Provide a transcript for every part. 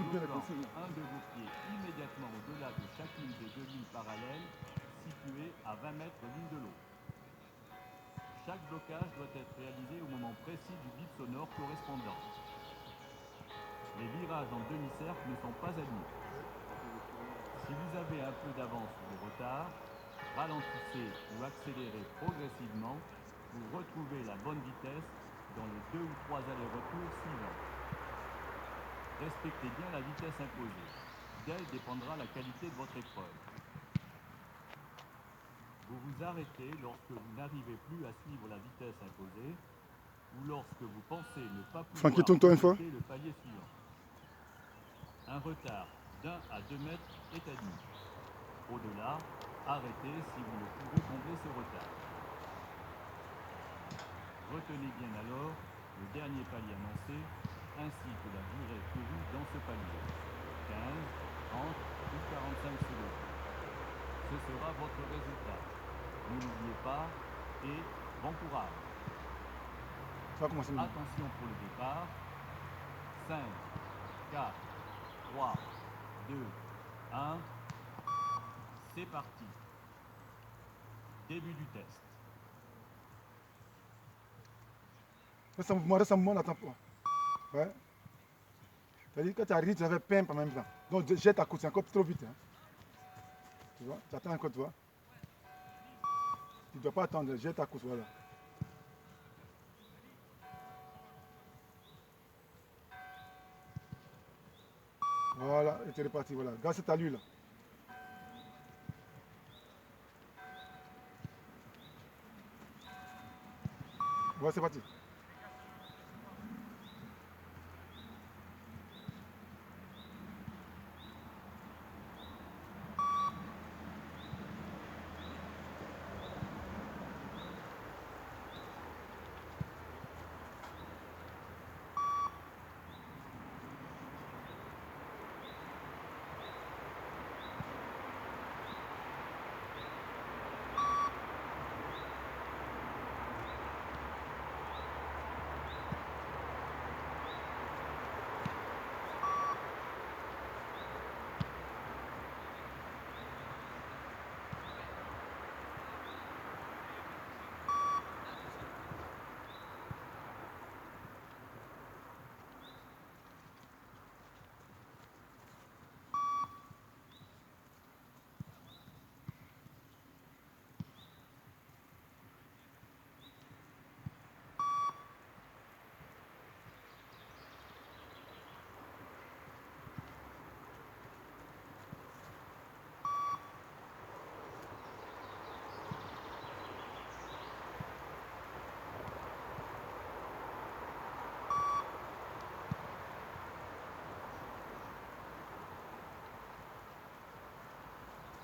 bloquant un de vos pieds immédiatement au-delà de chacune des deux lignes parallèles situées à 20 mètres l'une de l'autre. Chaque blocage doit être réalisé au moment précis du bip sonore correspondant. Les virages en demi-cercle ne sont pas admis. Si vous avez un peu d'avance ou de retard, ralentissez ou accélérez progressivement pour retrouver la bonne vitesse dans les 2 ou 3 allers-retours suivants. Respectez bien la vitesse imposée. D'elle dépendra la qualité de votre épreuve. Vous vous arrêtez lorsque vous n'arrivez plus à suivre la vitesse imposée ou lorsque vous pensez ne pas pouvoir monter le palier suivant. Un retard d'1 à 2 mètres est admis. Au-delà, arrêtez si vous ne pouvez combler ce retard. Retenez bien alors le dernier palier annoncé ainsi que la durée courue dans ce palier. 15, 30 ou 45 secondes. Ce sera votre résultat. Ne l'oubliez pas et bon courage. Attention pour le départ. 5, 4, 3, 2, 1. C'est parti. Début du test. Reste un moment, n'attends pas. Ouais. C'est-à-dire que quand tu arrives, tu avais peine en même temps. Donc jette ta course, c'est encore trop vite. Hein. Tu vois, tu attends encore, tu vois. Tu ne dois pas attendre, jette ta course, voilà. Voilà, et tu es reparti, voilà. Garde cette allure là. Voilà, c'est parti.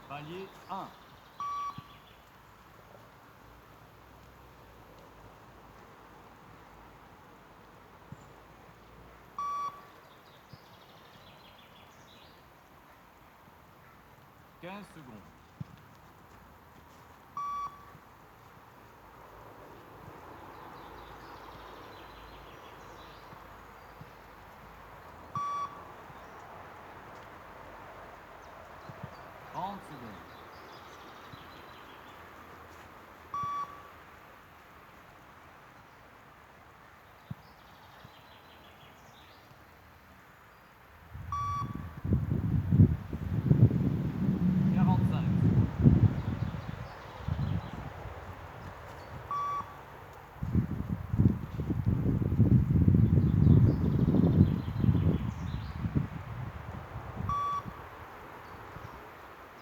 Palier 1. « 15 secondes. « 30 secondes.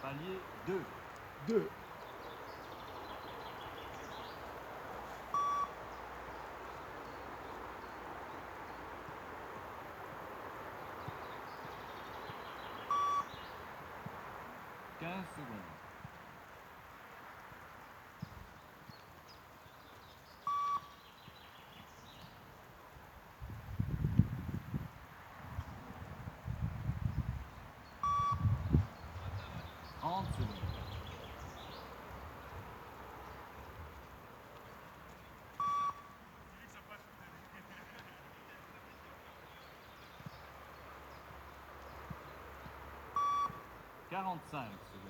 Palier 2. 2. « 15 secondes. « 30 secondes. 45 secondes.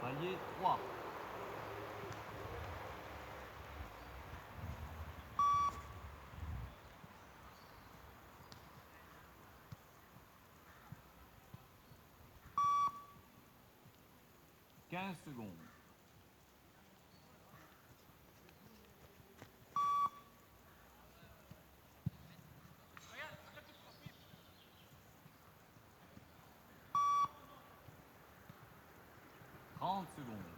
Palier 3. « 15 secondes. « 30 secondes.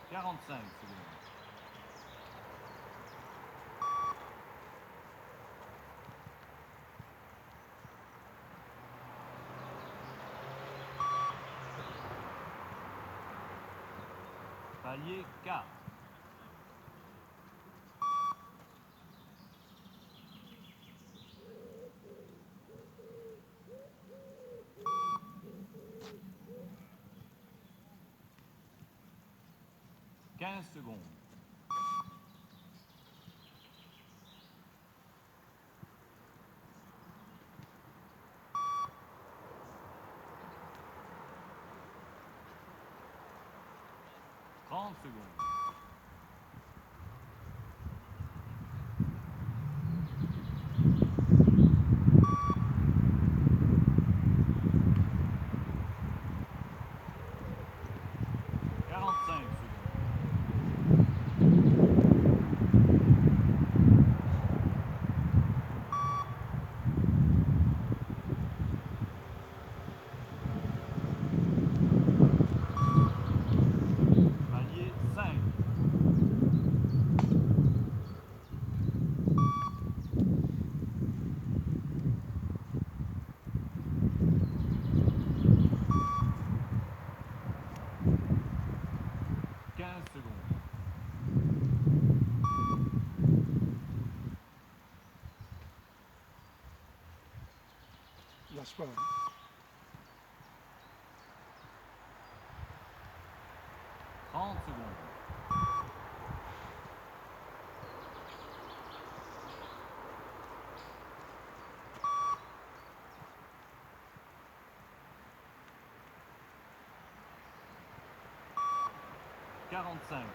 « 45 secondes. Palier 4. « 15 secondes. « 30 secondes. « 45 secondes. Palier 5. « 15 secondes. Lâche pas. Hein. 30 secondes. « 45 secondes.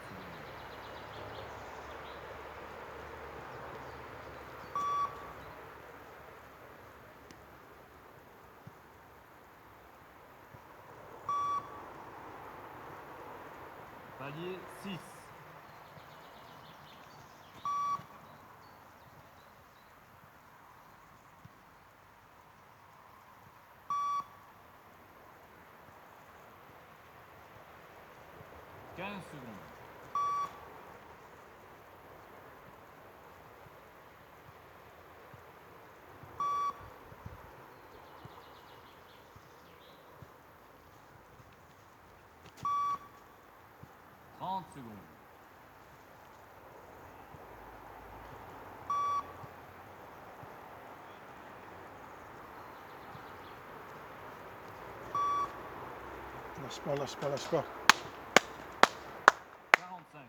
Palier 6. « 15 secondes. « 30 secondes. Lâche pas, lâche pas, lâche pas. 45 secondes.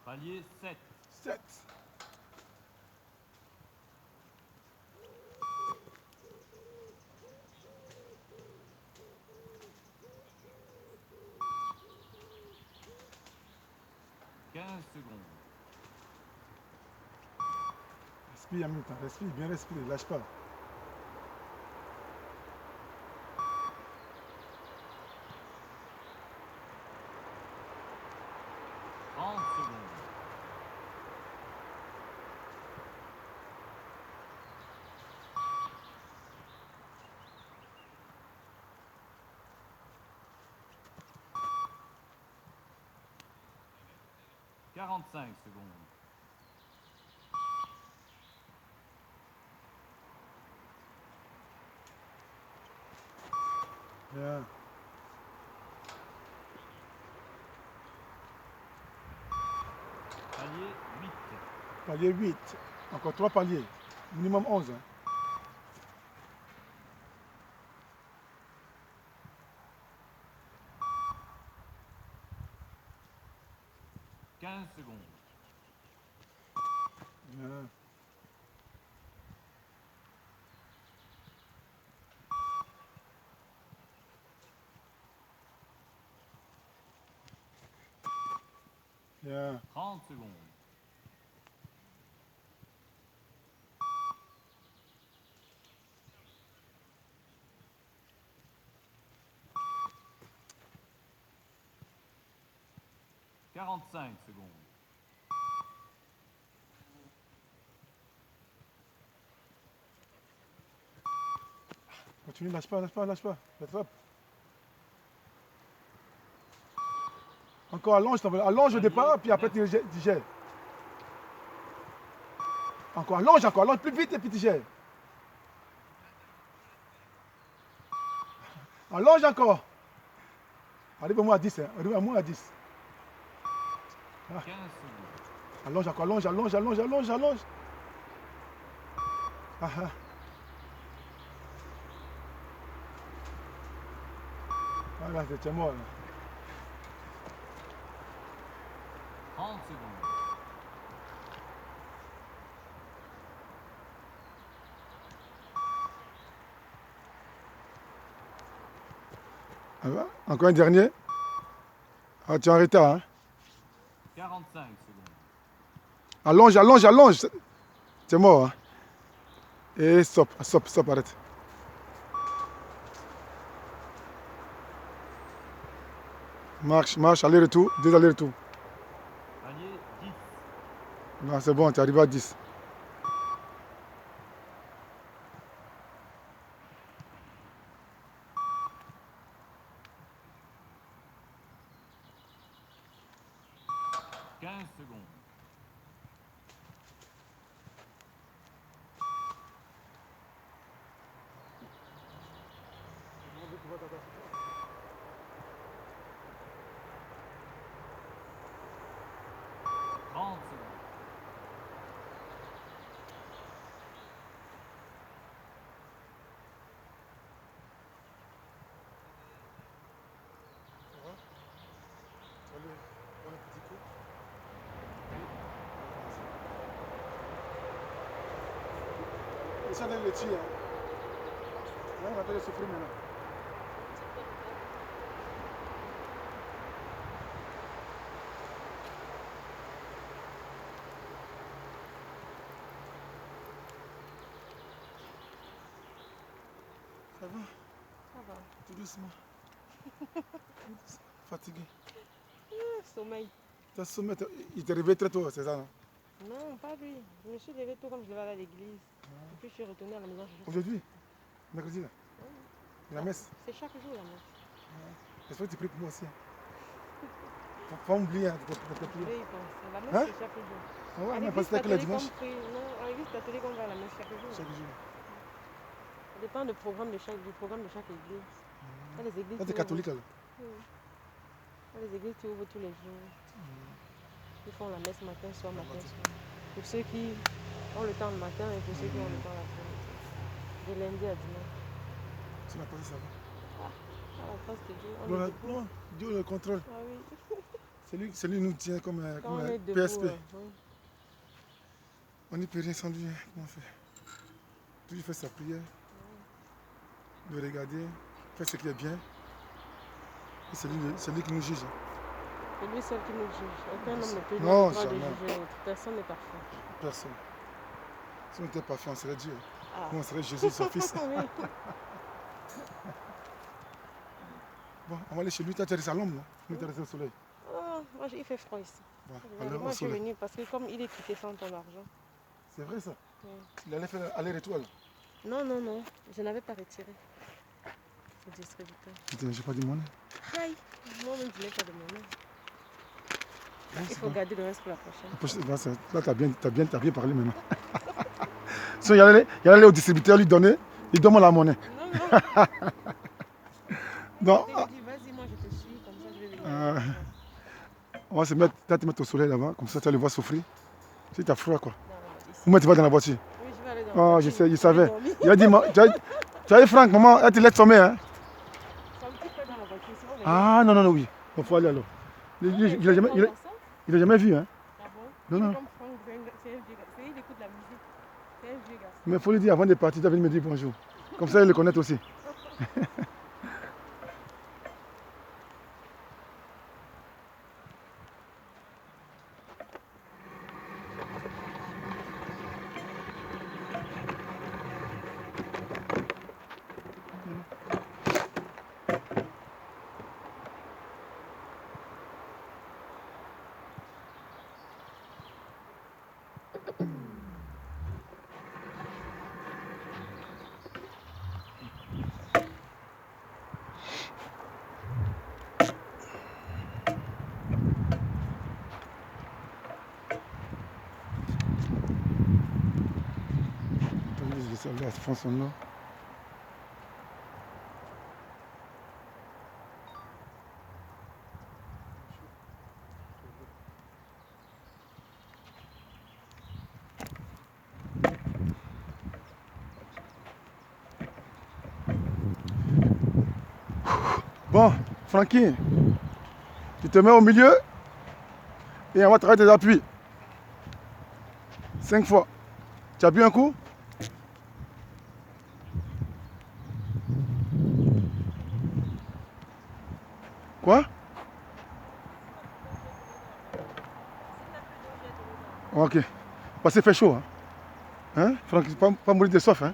Palier 7. 7. « 15 secondes. Respire, Hamilton. Respire, bien respirer. Lâche pas. 30 secondes. 45 secondes. Bien. Palier 8. Palier 8. Encore 3 paliers. Minimum 11. Hein. Secondes. Bien. Bien. 30 secondes. Quarante-cinq secondes. Continue, lâche pas, lâche pas, lâche pas. Attrape. Encore allonge, allonge au départ, puis après tu digères. Encore allonge plus vite et puis digère. Allonge encore. Arrive au moins à 10, hein. Arrive au moins à 10. Ah. 15 secondes. Allonge encore, allonge. Ah, ah. Ah là, c'est mort. Là. 30 secondes. Ah bah, encore un dernier. Ah, tu es en retard. Hein. 45 secondes. Allonge. C'est mort. Hein. Et stop, arrête. Marche, aller-retour, 2 allers-retours. Palier 10. Non, c'est bon, tu es arrivé à 10. Secondes. Ça donne le tir. On va le souffrir maintenant. Ça va? Ça va. Tout doucement. Fatigué. Sommeil. T'as sommeil, il t'est réveillé très tôt, c'est ça, non? Non, pas lui. Je me suis levée tôt comme je devais aller à l'église. Et puis je suis retournée à la maison. Aujourd'hui? Mercredi là? Oui. La messe? C'est chaque jour la messe. J'espère que tu pries pour moi aussi. Faut pas oublier de prier. Je vais y penser. La messe Hein? c'est chaque jour. Ah ouais, À mais l'église parce que le catholique, dimanche. non, à l'église catholique, on va à la messe chaque jour. Chaque jour. Ça dépend du programme de chaque église. Il y a les églises Là, qui t'es catholique là? Oui. Il y a les églises qui ouvrent tous les jours. Ils font la messe matin, soir. Pour ceux qui ont le temps le matin et pour ceux qui ont le temps l'après-midi. De lundi à dimanche. Tu m'as passé ça va? À la grâce de Dieu. Non, Dieu le contrôle. Ah oui. C'est lui qui nous tient comme un debout, PSP. Oui. On n'y peut rien sans lui. Hein. Comment on fait? Toujours faire sa prière. De regarder. Faire ce qui est bien. Et c'est lui qui nous juge. C'est lui seul qui nous juge. Aucun homme ne peut Non, nous de jamais. juger l'autre. Personne n'est parfait. Personne. Si on était parfait, on serait Dieu. Ah. On serait Jésus, son fils. Oui. Bon, on va aller chez lui. Tu as resté à l'ombre, non? Nous, tu es resté au soleil. Oh, moi, il fait froid ici. Bon, Moi, je suis venue parce que comme il est quitté sans ton argent. C'est vrai ça? Oui. Il allait faire aller-retour là? Non. Je n'avais pas retiré le distributeur. Putain, j'ai pas de monnaie. Aïe. Moi-même, je n'ai pas de monnaie. Il faut garder le reste pour la prochaine. Là, t'as bien parlé maintenant. So, il y allait au distributeur lui donner, il donne la monnaie. Non, Non. non. Il dit, vas-y, moi je te suis, comme ça je vais venir. On va se mettre, te mettre au soleil là-bas, comme ça tu vas le voir souffrir. Si t'as froid quoi. Non, ici. Ou moi tu vas dans la voiture. Oui, je vais aller dans la Oh, voiture. je sais, je vais savais. dormir. Il a dit, tu as dit Franck, maman, elle te laisse sommeil. Hein? C'est un petit peu dans la voiture, c'est bon, mais Ah non, non, non, oui. Il faut aller alors. Il a jamais vu. Hein? Ah bon? Non, non. Comme Franck, c'est un vieux gars. Il écoute la musique. C'est un vieux gars. Mais il faut lui dire avant de partir, tu vas venir me dire bonjour. Comme ça, il le connaît aussi. Là, je pense là. Bon, Francky, tu te mets au milieu et on va travailler tes appuis. 5 fois. Tu appuies un coup. Quoi? Ok. Parce qu'il fait chaud. Hein? Francky, pas mourir de soif. Hein?